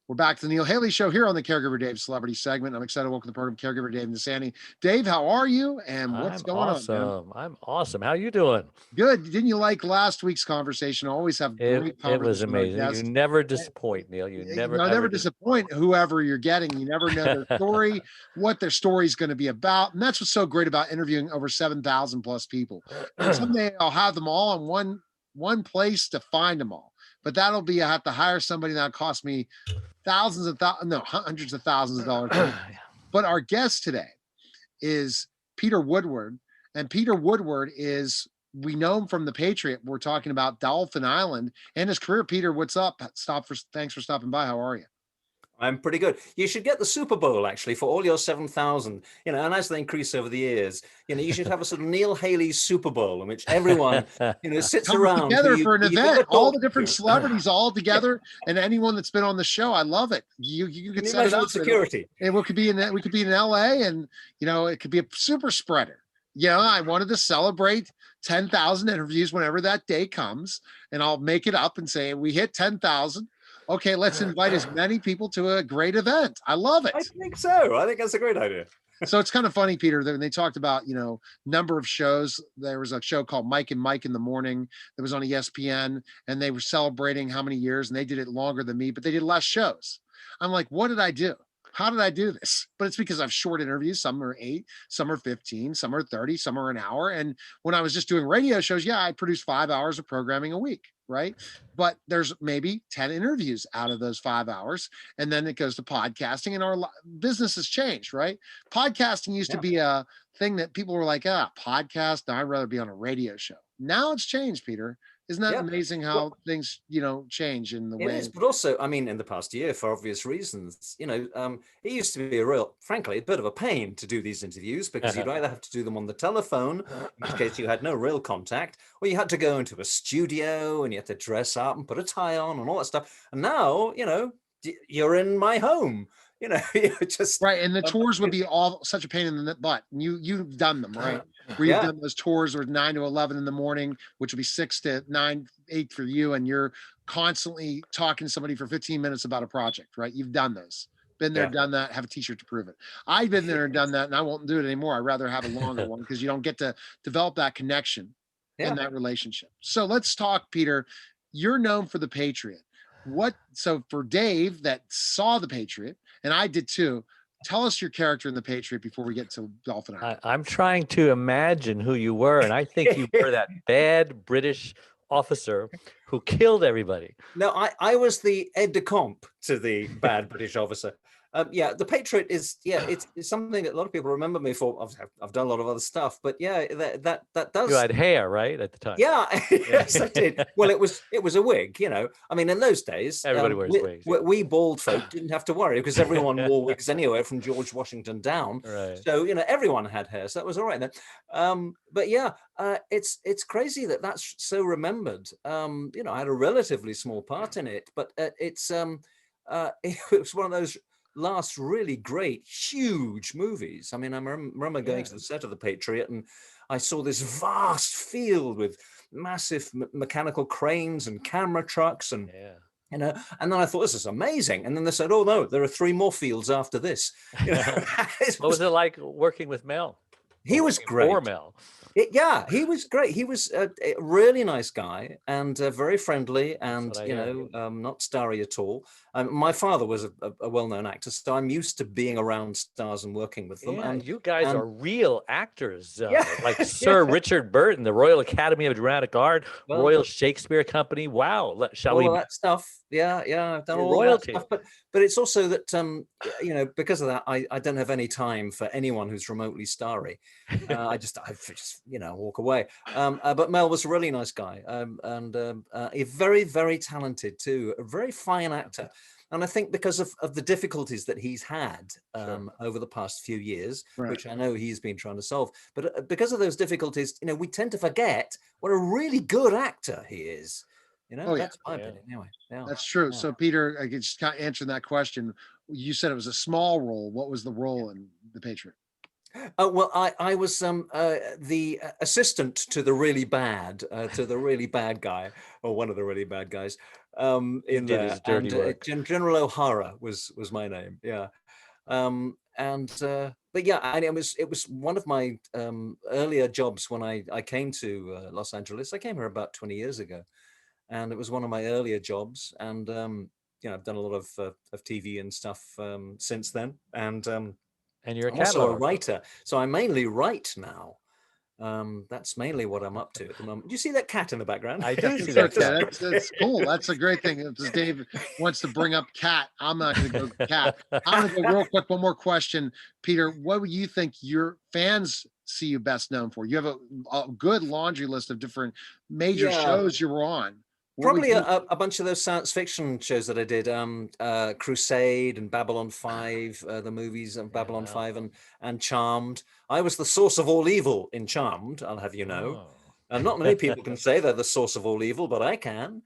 We're back to the Neil Haley Show here on the Caregiver Dave Celebrity segment. I'm excited to welcome to the program Caregiver Dave Nasani. Dave, how are you? And what's going on, man? I'm awesome. How you doing? Good. Didn't you like last week's conversation? I always have great It was conversation with our amazing. You guests. never disappoint, Neil. You never Never ever disappoint whoever you're getting. You never know their story, what their story is going to be about. And that's what's so great about interviewing over 7,000 plus people. And someday I'll have them all in one place to find them all. But that'll be, I have to hire somebody that'll cost me hundreds of thousands of dollars. But our guest today is Peter Woodward. And Peter Woodward is, we know him from The Patriot. We're talking about Dolphin Island and his career. Peter, what's up? Thanks for stopping by. How are you? I'm pretty good. You should get the Super Bowl, actually, for all your 7,000, and as they increase over the years, you should have a sort of Neil Haley Super Bowl in which everyone, sits around together for an event, all the different celebrities all together, and anyone that's been on the show. I love it. You can set it up. Security. We could be in LA, and it could be a super spreader. I wanted to celebrate 10,000 interviews whenever that day comes, and I'll make it up and say we hit 10,000. Okay, let's invite as many people to a great event. I love it. I think so. I think that's a great idea. So it's kind of funny, Peter, that when they talked about, number of shows, there was a show called Mike and Mike in the Morning that was on ESPN, and they were celebrating how many years, and they did it longer than me, but they did less shows. I'm like, what did I do? How did I do this? But it's because I've short interviews. Some are 8, some are 15, some are 30, some are an hour. And when I was just doing radio shows, I produced 5 hours of programming a week, right? But there's maybe 10 interviews out of those 5 hours. And then it goes to podcasting, and our business has changed, right? Podcasting used to be a thing that people were like, podcast, I'd rather be on a radio show. Now it's changed, Peter. Isn't that amazing how things, change in the way? It is, but also, in the past year, for obvious reasons, it used to be frankly, a bit of a pain to do these interviews because you'd either have to do them on the telephone, in which case you had no real contact, or you had to go into a studio and you had to dress up and put a tie on and all that stuff. And now, you're in my home. Just right, and the tours would be all such a pain in the butt. And you've done them, right? Where you've done those tours where 9 to 11 in the morning, which would be 6 to 9, 8 for you, and you're constantly talking to somebody for 15 minutes about a project, right? You've done those. Been there, done that, have a t-shirt to prove it. I've been there and done that, and I won't do it anymore. I'd rather have a longer one because you don't get to develop that connection in that relationship. So let's talk, Peter. You're known for The Patriot. So for Dave that saw The Patriot, and I did too, tell us your character in The Patriot before we get to Dolphin Island. I'm trying to imagine who you were, and I think you were that bad British officer who killed everybody. No, I was the aide de camp to the bad British officer. The Patriot is it's something that a lot of people remember me for. I've done a lot of other stuff, but that does. You had hair, right, at the time? Yeah, yes, I did. Well, it was a wig, in those days, everybody wears wigs. We bald folk didn't have to worry because everyone wore wigs anyway, from George Washington down. Right. So everyone had hair, so that was all right then. But it's crazy that that's so remembered. I had a relatively small part in it, but it was one of those last really great, huge movies. I remember going to the set of The Patriot, and I saw this vast field with massive mechanical cranes and camera trucks, and and then I thought, this is amazing. And then they said, oh no, there are 3 more fields after this. What was it like working with Mel? He was great. Or Mel. He was great. He was a really nice guy and very friendly and, not starry at all. My father was a well-known actor, so I'm used to being around stars and working with them. Yeah, and you guys are real actors, like Sir Richard Burton, the Royal Academy of Dramatic Art, Royal Shakespeare Company. Wow. Shall we? All that stuff. Yeah, I've done all royalty. that stuff. But it's also that, because of that, I don't have any time for anyone who's remotely starry. I just walk away. But Mel was a really nice guy, and a very, very talented too, a very fine actor. And I think because of the difficulties that he's had over the past few years, which I know he's been trying to solve, but because of those difficulties, we tend to forget what a really good actor he is. That's my opinion anyway. Yeah. That's true. Yeah. So Peter, I could just kind of answer that question. You said it was a small role. What was the role in The Patriot? Oh, well, I was the assistant to the really bad guy, or one of the really bad guys, He in did there. his dirty And work. General O'Hara was my name. Yeah. But yeah, and it was one of my earlier jobs when I came to Los Angeles. I came here about 20 years ago, and it was one of my earlier jobs. And I've done a lot of TV and stuff since then. And And you're a I'm also a cataloger. writer, so I mainly write now. That's mainly what I'm up to at the moment. Do you see that cat in the background? I do see Sure that can. cat. That's cool. That's a great thing. If Dave wants to bring up cat, I'm not going to go cat. I'm going to go real quick. One more question, Peter. What would you think your fans see you best known for? You have a good laundry list of different major Yeah. shows you were on. What would Probably you- a bunch of those science fiction shows that I did, Crusade and Babylon 5, the movies of Babylon wow. 5 and Charmed. I was the source of all evil in Charmed, I'll have you know. Oh. And not many people can say they're the source of all evil, but I can.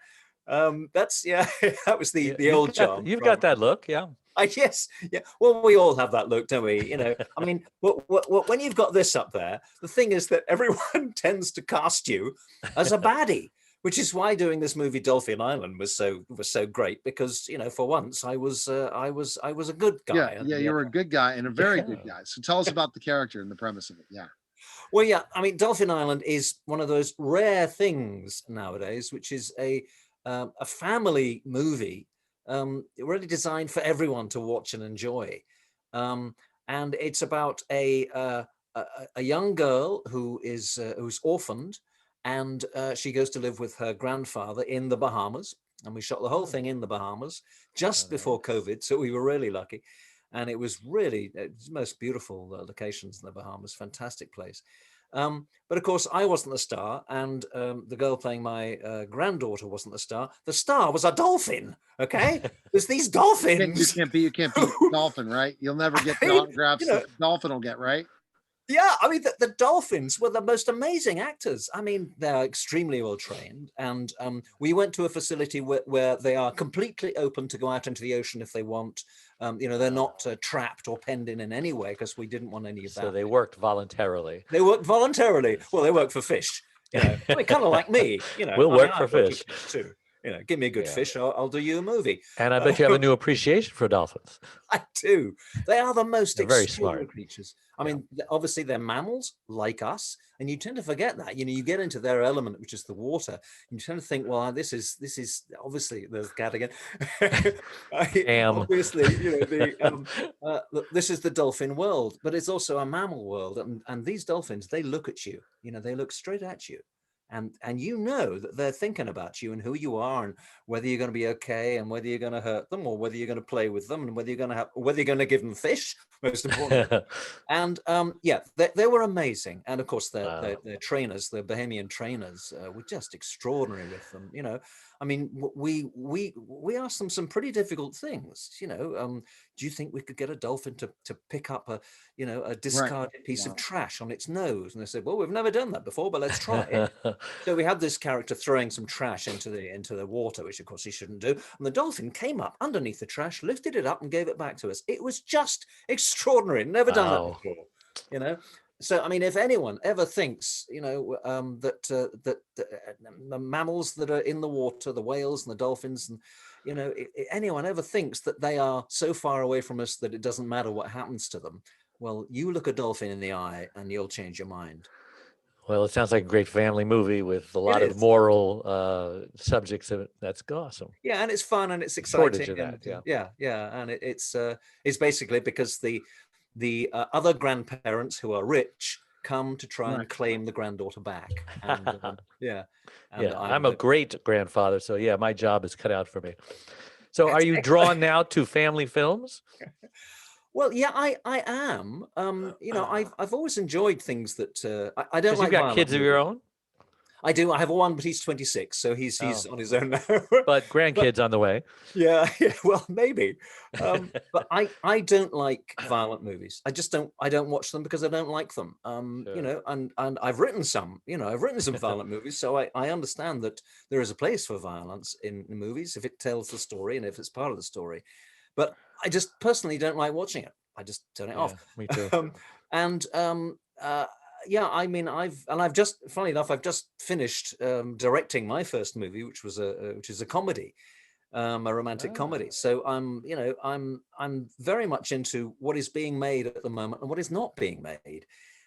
That's, yeah, that was the You've old got, Charmed. you've got that look, yeah. Yes, yeah. Well, we all have that look, don't we? You know, I mean, when you've got this up there, the thing is that everyone tends to cast you as a baddie, which is why doing this movie Dolphin Island was so great, because for once I was a good guy. Yeah, yeah, you were a good guy and a very good Yeah. guy. So tell us about the character and the premise of it. Yeah. Well, yeah, I mean, Dolphin Island is one of those rare things nowadays, which is a family movie, really designed for everyone to watch and enjoy. And it's about a young girl who's orphaned, and she goes to live with her grandfather in the Bahamas. And we shot the whole thing in the Bahamas just before COVID, so we were really lucky. And it was really the most beautiful locations in the Bahamas, fantastic place. But of course, I wasn't the star, and the girl playing my granddaughter wasn't the star. The star was a dolphin. Okay, there's these dolphins. You can't beat Dolphin, right? You'll never get the autographs that Dolphin will get, right? Yeah, I mean, the dolphins were the most amazing actors. I mean, they're extremely well trained. And we went to a facility where they are completely open to go out into the ocean if they want. They're not trapped or penned in any way, because we didn't want any of that. So they worked voluntarily. They work voluntarily. Well, they work for fish. I mean, kind of like me. We'll work for fish too. Give me a good fish, I'll do you a movie. And I bet you have a new appreciation for dolphins. I do. They are the most very extraordinary smart creatures. I mean, obviously they're mammals like us, and you tend to forget that. You get into their element, which is the water, and you tend to think, well, this is obviously the cat again. Obviously, this is the dolphin world, but it's also a mammal world, and these dolphins, they look at you. They look straight at you. And that they're thinking about you and who you are, and whether you're going to be okay, and whether you're going to hurt them, or whether you're going to play with them, and whether you're going to give them fish, most important. And they were amazing. And of course, their trainers, the Bahamian trainers, were just extraordinary with them. I mean, we asked them some pretty difficult things. Do you think we could get a dolphin to pick up a discarded piece of trash on its nose? And they said, well, we've never done that before, but let's try it. So we had this character throwing some trash into the water, which of course he shouldn't do. And the dolphin came up underneath the trash, lifted it up, and gave it back to us. It was just extraordinary. Never done that before. So, I mean, if anyone ever thinks, that the mammals that are in the water, the whales and the dolphins, and, anyone ever thinks that they are so far away from us that it doesn't matter what happens to them, well, you look a dolphin in the eye and you'll change your mind. Well, it sounds like a great family movie with a lot of moral subjects in it. That's awesome. Yeah, and it's fun and it's exciting. Shortage of that, and it's basically because the other grandparents who are rich come to try and claim the granddaughter back. And, I'm a great grandfather, so my job is cut out for me. So are you drawn now to family films? Well, yeah, I am. I've always enjoyed things that I don't like. You've got kids of your own? I do. I have one, but he's 26, so he's on his own now. But grandkids on the way. Yeah, well, maybe. But I don't like violent movies. I don't watch them because I don't like them. And I've written some. I've written some violent movies, so I understand that there is a place for violence in movies if it tells the story and if it's part of the story. But I just personally don't like watching it. I just turn it off. Me too. And yeah, I mean, I've just, funnily enough, I've just finished directing my first movie, which is a comedy, a romantic comedy. So I'm very much into what is being made at the moment and what is not being made.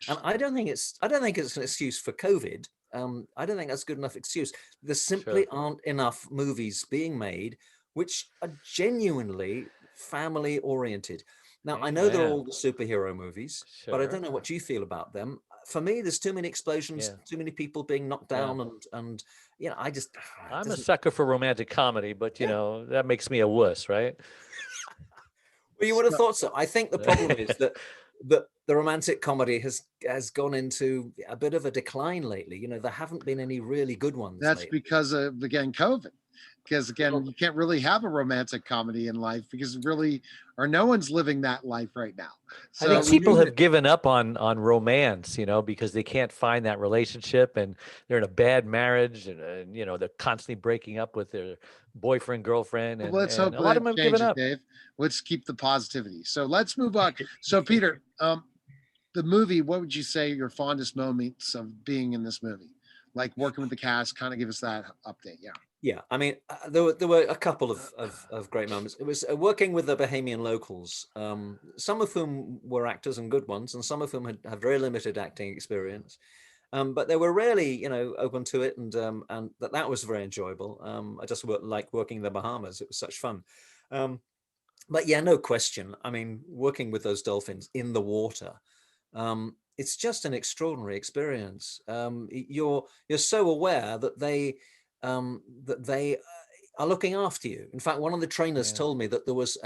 And I don't think it's an excuse for COVID. I don't think that's a good enough excuse. There simply aren't enough movies being made which are genuinely family oriented. Now, I know they're all the superhero movies, but I don't know what you feel about them. For me, there's too many explosions, too many people being knocked down, and I'm a sucker for romantic comedy, but you know, that makes me a wuss, right? Well, you would have thought so. I think the problem is that the romantic comedy has gone into a bit of a decline lately. You know, there haven't been any really good ones. That's because of, again, COVID. Because again, you can't really have a romantic comedy in life because no one's living that life right now. So I think people have given up on romance, you know, because they can't find that relationship, and they're in a bad marriage, and you know, they're constantly breaking up with their boyfriend, girlfriend, and, let's hope a lot of them have given up. Dave. Let's keep the positivity. So let's move on. So Peter, the movie, what would you say your fondest moments of being in this movie? Like working with the cast, kind of give us that update. Yeah. Yeah, I mean, there were a couple of great moments. It was working with the Bahamian locals, some of whom were actors and good ones, and some of whom had very limited acting experience. But they were really, you know, open to it, and that was very enjoyable. I just liked working in the Bahamas. It was such fun. But yeah, no question. I mean, working with those dolphins in the water, it's just an extraordinary experience. You're so aware that they are looking after you. In fact, one of the trainers told me that there was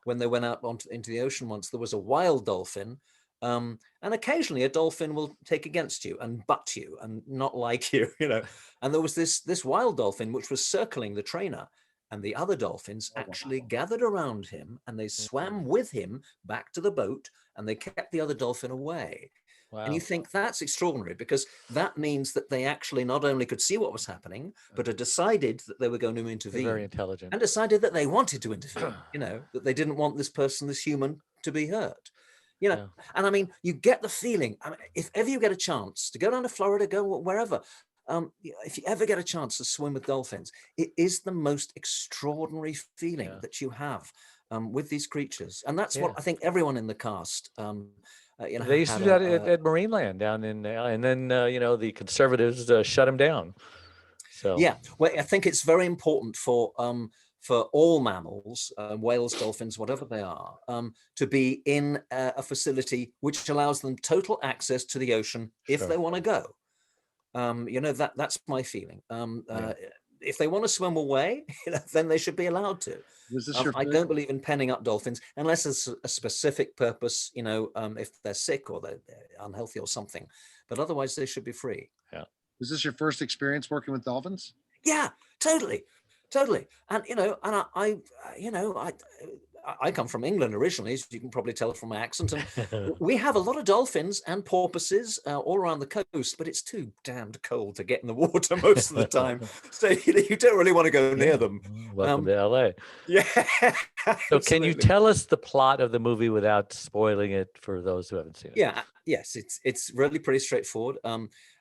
when they went out into the ocean once, there was a wild dolphin, and occasionally a dolphin will take against you and butt you and not like you, you know. And there was this wild dolphin which was circling the trainer, and the other dolphins actually gathered around him and they swam with him back to the boat, and they kept the other dolphin away. Wow. And you think that's extraordinary, because that means that they actually not only could see what was happening, but had decided that they were going to intervene. They're very intelligent. And decided that they wanted to intervene, you know, that they didn't want this person, this human, to be hurt. You know, and I mean, you get the feeling, I mean, if ever you get a chance to go down to Florida, go wherever, if you ever get a chance to swim with dolphins, it is the most extraordinary feeling that you have with these creatures. And that's what I think everyone in the cast, you know, they used to do that at Marineland down in, and then you know, the conservatives shut them down. So yeah, well, I think it's very important for all mammals, whales, dolphins, whatever they are, to be in a facility which allows them total access to the ocean if they want to go. You know, that's my feeling. If they want to swim away, you know, then they should be allowed to. I don't believe in penning up dolphins unless there's a specific purpose, you know, if they're sick or they're unhealthy or something. But otherwise, they should be free. Yeah. Was this your first experience working with dolphins? Yeah, totally. And, you know, and I come from England originally, as you can probably tell from my accent, and we have a lot of dolphins and porpoises all around the coast, but it's too damned cold to get in the water most of the time. So you don't really want to go near them. Welcome to LA. Yeah. So can you tell us the plot of the movie without spoiling it for those who haven't seen it? Yeah, yes, it's really pretty straightforward.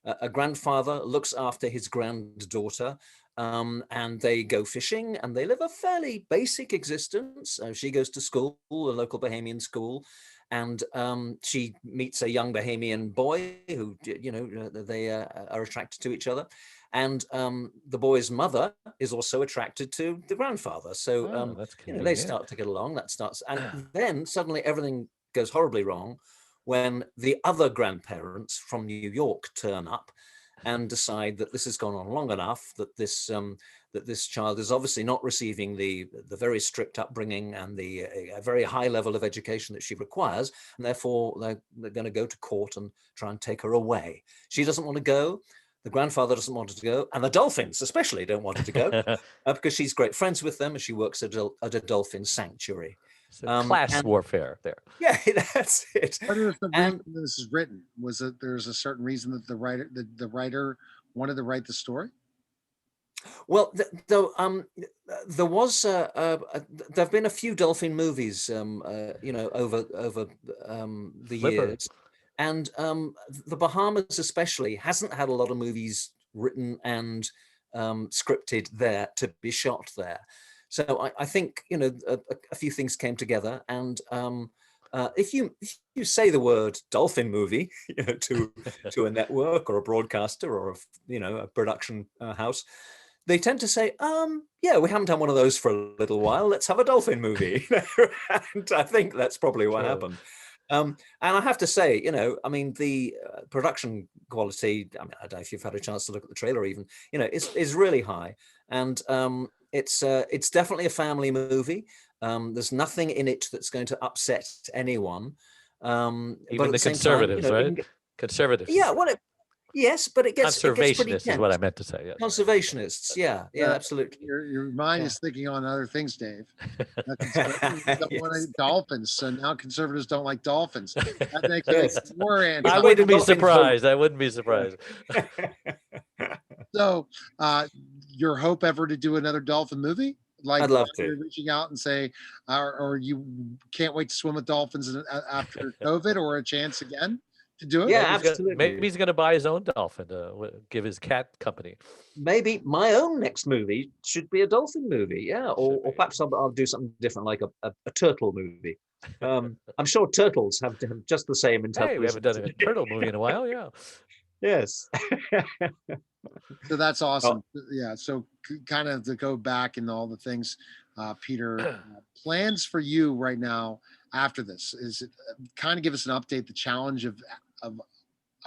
A grandfather looks after his granddaughter, and they go fishing, and they live a fairly basic existence. She goes to school, a local Bahamian school, and she meets a young Bahamian boy who, you know, they are attracted to each other. And the boy's mother is also attracted to the grandfather. So you know, they start to get along. And then suddenly everything goes horribly wrong when the other grandparents from New York turn up and decide that this has gone on long enough, that this child is obviously not receiving the very strict upbringing and the very high level of education that she requires, and therefore they're going to go to court and try and take her away. She doesn't want to go. The grandfather doesn't want her to go, and the dolphins especially don't want her to go because she's great friends with them and she works at a dolphin sanctuary. So class warfare there. Yeah, that's it. What is the reason this is written? Was it there's a certain reason that the writer wanted to write the story? Well, there was there've been a few dolphin movies, you know, over the Flipper. years, and the Bahamas especially hasn't had a lot of movies written and scripted there to be shot there. So I think, you know, a few things came together, and if you say the word dolphin movie, you know, to a network or a broadcaster or you know, a production house, they tend to say, yeah, we haven't done one of those for a little while. Let's have a dolphin movie. And I think that's probably what happened. And I have to say, you know, I mean, the production quality, I mean, I don't know if you've had a chance to look at the trailer even, you know, is really high. And it's definitely a family movie. There's nothing in it that's going to upset anyone. Even but at the same time, conservatives, you know, right? Conservatives. yeah, well, yes, but it gets pretty Conservationists is what I meant to say. Yes. Conservationists, yeah, absolutely. Your mind is thinking on other things, Dave. Conservatives don't want Yes. dolphins, so now conservatives don't like dolphins. That makes Yes. it more anti. I the way wouldn't the be dolphins vote. surprised. I wouldn't be surprised. So, your hope ever to do another dolphin movie? Like, I'd love you're to. reaching out and say, or you can't wait to swim with dolphins after COVID, or a chance again to do it? Yeah, Maybe absolutely. he's gonna buy his own dolphin to give his cat company. Maybe my own next movie should be a dolphin movie, yeah, or perhaps I'll do something different, like a turtle movie. I'm sure turtles have just the same intelligence. Hey, we haven't done a turtle movie in a while. Yeah. Yes. So that's awesome. Yeah. So kind of to go back and all the things, Peter, plans for you right now after this is it, kind of give us an update, the challenge of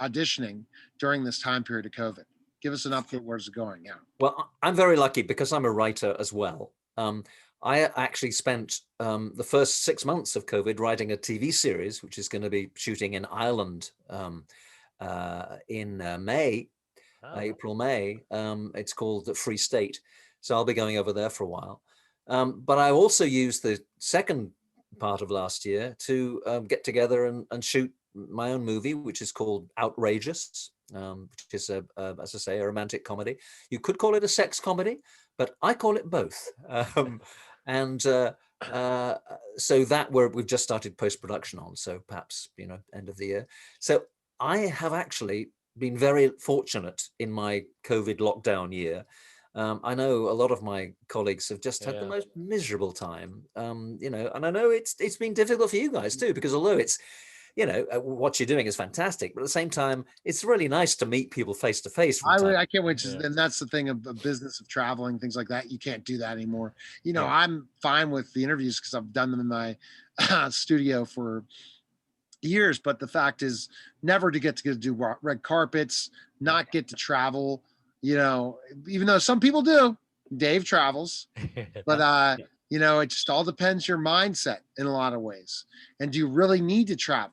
auditioning during this time period of COVID. Give us an update. Where's it going? Yeah. Well, I'm very lucky because I'm a writer as well. I actually spent the first 6 months of COVID writing a TV series, which is going to be shooting in Ireland in May, April, May. It's called The Free State. So I'll be going over there for a while. But I also used the second part of last year to get together and shoot my own movie, which is called Outrageous, which is, as I say, a romantic comedy. You could call it a sex comedy, but I call it both. So that we've just started post-production on, so perhaps, you know, end of the year. So I have actually been very fortunate in my COVID lockdown year. I know a lot of my colleagues have just had the most miserable time, you know, and I know it's been difficult for you guys too, because although it's, you know, what you're doing is fantastic, but at the same time, it's really nice to meet people face to face. I can't wait to, and that's the thing of the business of traveling, things like that. You can't do that anymore. You know, I'm fine with the interviews because I've done them in my studio for years, but the fact is never to get to do red carpets, not get to travel, you know, even though some people do. Dave travels, but you know, it just all depends your mindset in a lot of ways. And do you really need to travel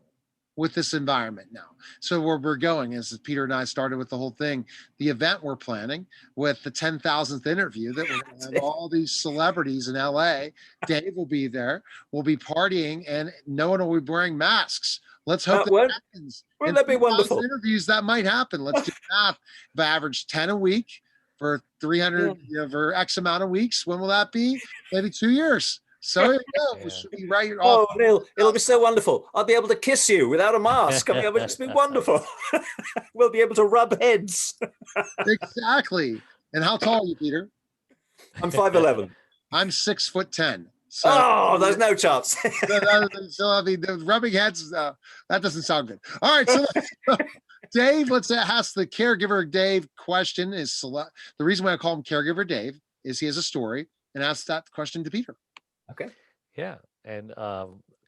with this environment now? So where we're going is, Peter and I started with the whole thing, the event we're planning with the 10,000th interview, that we're going to have all these celebrities in LA. Dave will be there. We'll be partying and no one will be wearing masks. Let's hope that happens. Wouldn't that be wonderful? Interviews, that might happen. Let's do math. If I average 10 a week for 300, you know, for X amount of weeks, when will that be? Maybe 2 years. So here we go. We should be right off. Oh, Neil, it'll be so wonderful. I'll be able to kiss you without a mask. I mean, it'll just be wonderful. We'll be able to rub heads. Exactly. And how tall are you, Peter? I'm 5'11". I'm 6'10". So, there's no chance. so I mean, the rubbing heads, that doesn't sound good. All right, so Dave, let's ask the Caregiver Dave question. Is the reason why I call him Caregiver Dave is he has a story, and ask that question to Peter. Okay. Yeah, and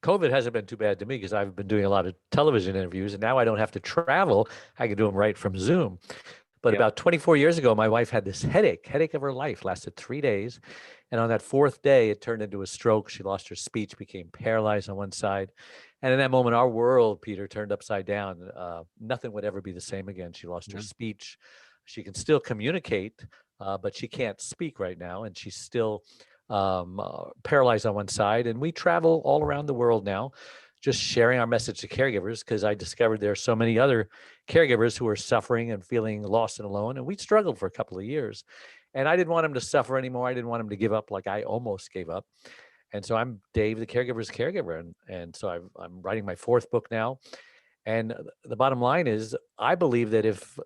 COVID hasn't been too bad to me because I've been doing a lot of television interviews, and now I don't have to travel. I can do them right from Zoom. But about 24 years ago, my wife had this headache of her life, lasted 3 days. And on that fourth day, it turned into a stroke. She lost her speech, became paralyzed on one side. And in that moment, our world, Peter, turned upside down. Nothing would ever be the same again. She lost her speech. She can still communicate, but she can't speak right now. And she's still paralyzed on one side. And we travel all around the world now, just sharing our message to caregivers, because I discovered there are so many other caregivers who are suffering and feeling lost and alone. And we struggled for a couple of years. And I didn't want him to suffer anymore. I didn't want him to give up like I almost gave up. And so I'm Dave, the caregiver's caregiver. And so I'm writing my 4th book now. And the bottom line is, I believe that if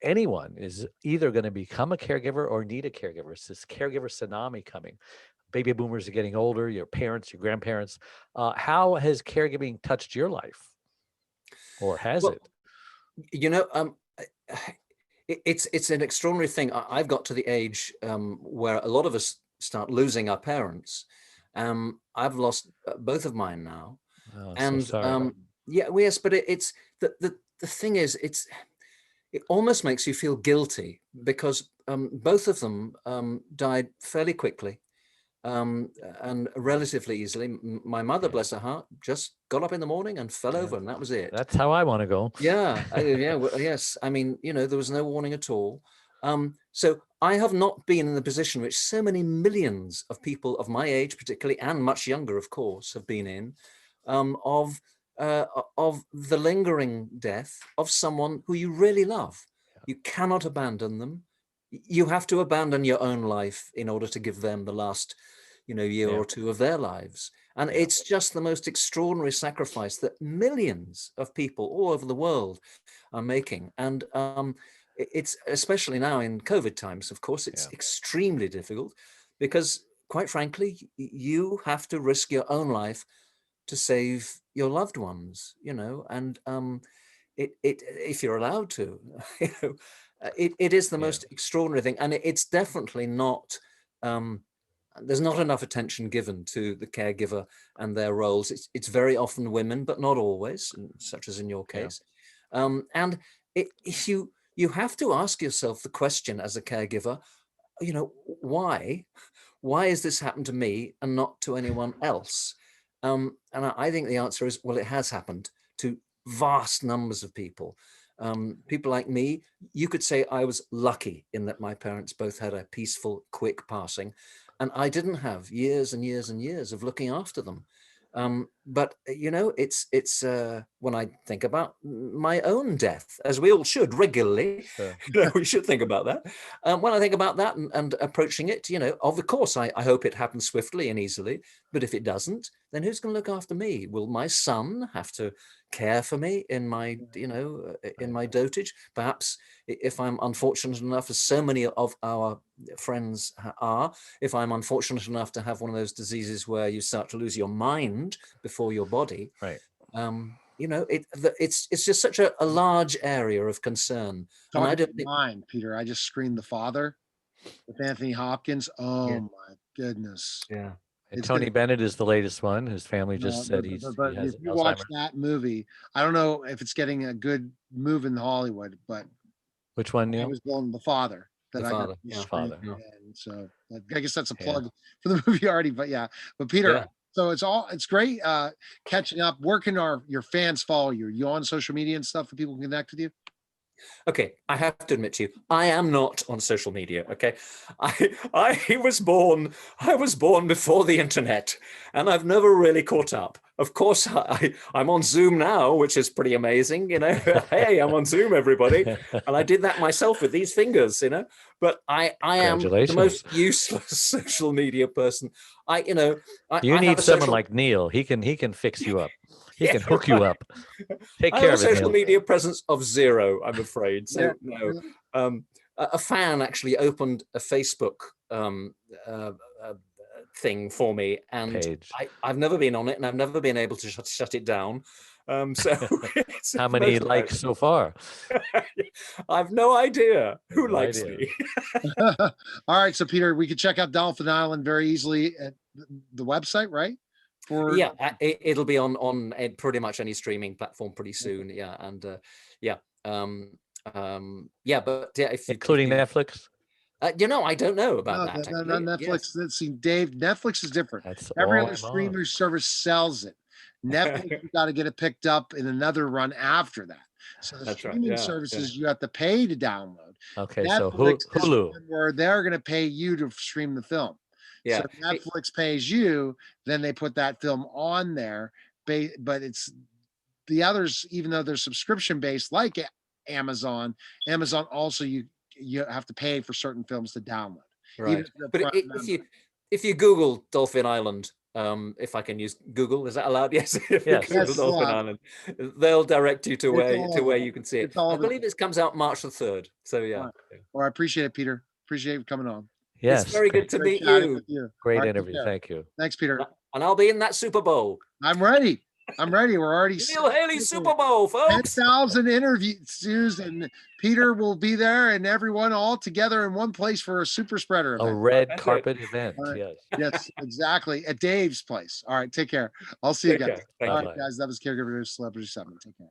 anyone is either going to become a caregiver or need a caregiver, it's this caregiver tsunami coming. Baby boomers are getting older, your parents, your grandparents. How has caregiving touched your life? Or has it? You know, it's an extraordinary thing. I've got to the age where a lot of us start losing our parents. I've lost both of mine now. Oh, And so sorry. yeah, well, yes, but it's the thing is, it almost makes you feel guilty because both of them died fairly quickly and relatively easily. My mother, bless her heart, just got up in the morning and fell over, and that was it. That's how I want to go. Yeah, yeah, well, yes. I mean, you know, there was no warning at all. So I have not been in the position which so many millions of people of my age, particularly, and much younger, of course, have been in, of the lingering death of someone who you really love. You cannot abandon them. You have to abandon your own life in order to give them the last, you know, year or two of their lives. And it's just the most extraordinary sacrifice that millions of people all over the world are making. And it's especially now in COVID times, of course, it's extremely difficult because, quite frankly, you have to risk your own life to save your loved ones, you know, and if you're allowed to, you know, it is the most extraordinary thing. And it's definitely not, there's not enough attention given to the caregiver and their roles. It's very often women, but not always, such as in your case. And if you have to ask yourself the question as a caregiver, you know, why has this happened to me and not to anyone else? And I think the answer is, well, it has happened to vast numbers of people. People like me, you could say I was lucky in that my parents both had a peaceful, quick passing, and I didn't have years and years and years of looking after them. But you know, it's when I think about my own death, as we all should regularly, you know, we should think about that. When I think about that and approaching it, you know, of course, I hope it happens swiftly and easily. But if it doesn't, then who's going to look after me? Will my son have to care for me in my, you know, in my dotage? Perhaps if I'm unfortunate enough, as so many of our friends are, if I'm unfortunate enough to have one of those diseases where you start to lose your mind before your body, right? You know, it's just such a large area of concern. And I don't mind, Peter. I just screened The Father with Anthony Hopkins. Oh my goodness. Yeah. And Tony Bennett is the latest one. His family just said he has if you watch that movie, I don't know if it's getting a good move in Hollywood, but which one, Neil? I was going The Father. The Father, Father. And so I guess that's a plug for the movie already. But but Peter, so it's great catching up. Where can your fans follow you? Are you on social media and stuff that people can connect with you? Okay, I have to admit to you, I am not on social media. Okay, I was born before the internet, and I've never really caught up. Of course, I'm on Zoom now, which is pretty amazing. You know, hey, I'm on Zoom, everybody, and I did that myself with these fingers. You know, but I am the most useless social media person. You need someone like Neil. He can fix you up. He can hook you up. Take care of it. Social media presence of 0, I'm afraid. So no. A fan actually opened a Facebook thing for me, and I've never been on it, and I've never been able to shut it down. So how many likes so far? I've no idea who likes me. All right, so Peter, we could check out Dolphin Island very easily at the website, right? It'll be on pretty much any streaming platform pretty soon. Yeah, and including Netflix. You know, I don't know about that. Netflix. Yes. Let's see, Dave. Netflix is different. Every other streaming service sells it. Netflix, you got to get it picked up in another run after that. So the streaming services you have to pay to download. Okay, Netflix so Hulu, where they're going to pay you to stream the film. Yeah. So if Netflix pays you, then they put that film on there. But it's the others, even though they're subscription based, like Amazon also you have to pay for certain films to download. Right. If you're a But Prime member. if you Google Dolphin Island, if I can use Google, is that allowed? Yes. If you Yes. Google Yes, Dolphin Island, they'll direct you to It's where all you can see it. it's all I over believe it comes out March the 3rd. So yeah. Right. Well, I appreciate it, Peter. Appreciate you coming on. Yes. It's very good to Great meet chatting you. with you. Great All right, take interview. care. Thank you. Thanks, Peter. And I'll be in that Super Bowl. I'm ready. I'm ready. We're already Neil Haley Super Bowl, folks. 10,000 interviews, and Peter will be there, and everyone all together in one place for a super spreader A event. red That's it. carpet event. All right. Yes. Yes, exactly. At Dave's place. All right, take care. I'll see you Take guys. care. Thank All you. right, guys. That was Caregiver Celebrity 7. Take care.